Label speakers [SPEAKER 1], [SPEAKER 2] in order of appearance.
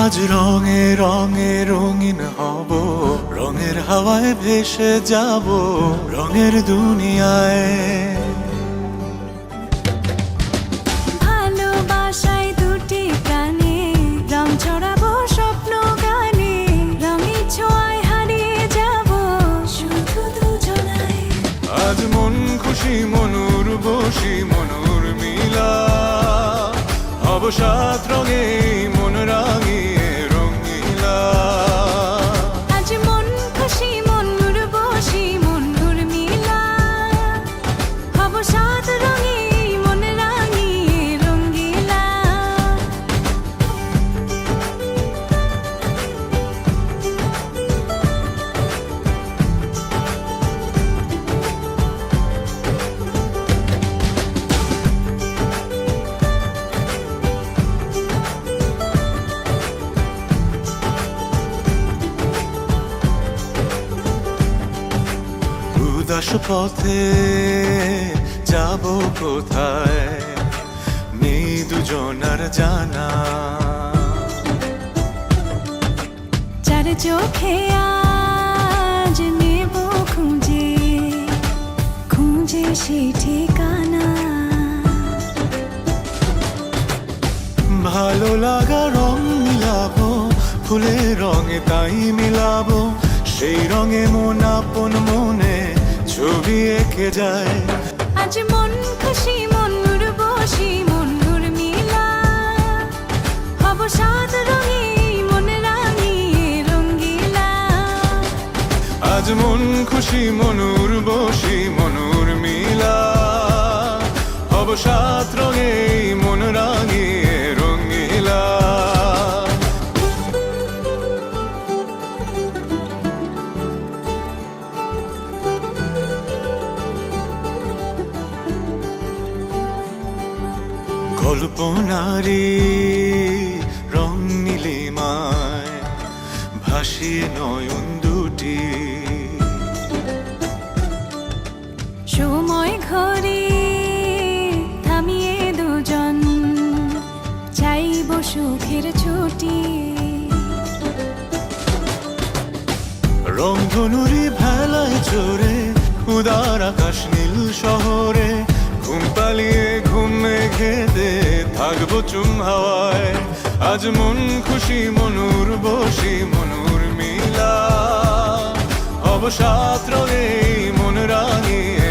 [SPEAKER 1] আজ রঙে রঙে রঙিন হব, রঙের হাওয়ায় ভেসে যাব রঙের দুনিয়ায়।
[SPEAKER 2] ভালোবাসায় দুটি প্রাণে রং ছড়াবো স্বপ্ন গানে, রঙের ছোঁয়ায় হারিয়ে যাব শুধু দুজনায়।
[SPEAKER 1] আজ মন খুশি মনুর বসি মনুর মিলা, হব সাত রঙে মন রাঙিয়ে রঙিলা।
[SPEAKER 2] আজ মন খুশি মনুর বসি মনুর মিলা, হব সাত রঙে মন রাঙিয়ে রঙ্গিলা।
[SPEAKER 1] উদাস পথে যাব কোথায়, নেই দুজনার জানা।
[SPEAKER 2] চার চোখে আজ নেব খুঁজে খুঁজে সে ঠিকানা।
[SPEAKER 1] ভালো লাগা রং মিলাবো, ফুলের রঙে তাই মিলাবো, সেই রঙে মন আপন মনে ছবি এঁকে যায়।
[SPEAKER 2] আজ মন খুশি মনুর বসি মনুর মিলা, হব সাত রঙে মন রাঙিয়ে রঙ্গিলা।
[SPEAKER 1] আজ মন খুশি মনুর বসি মনুর মিলা, হব সাত রঙে মন রাঙিয়ে রঙিলা। কল্পনারি রং নীলিমায় ভাসিয়ে নয়ন দুটি,
[SPEAKER 2] সময় ঘরে থামিয়ে দুজন চাইব সুখের ছুটি।
[SPEAKER 1] রংধনুরি ভেলায় চড়ে উদার আকাশ নীল শহরে, ঘুম পালিয়ে ঘুম মেঘেতে থাকবো চুম হাওয়ায়। আজ মন খুশি মনুর বসি মনুর মিলা, হব সাত রঙে মন রাঙিয়ে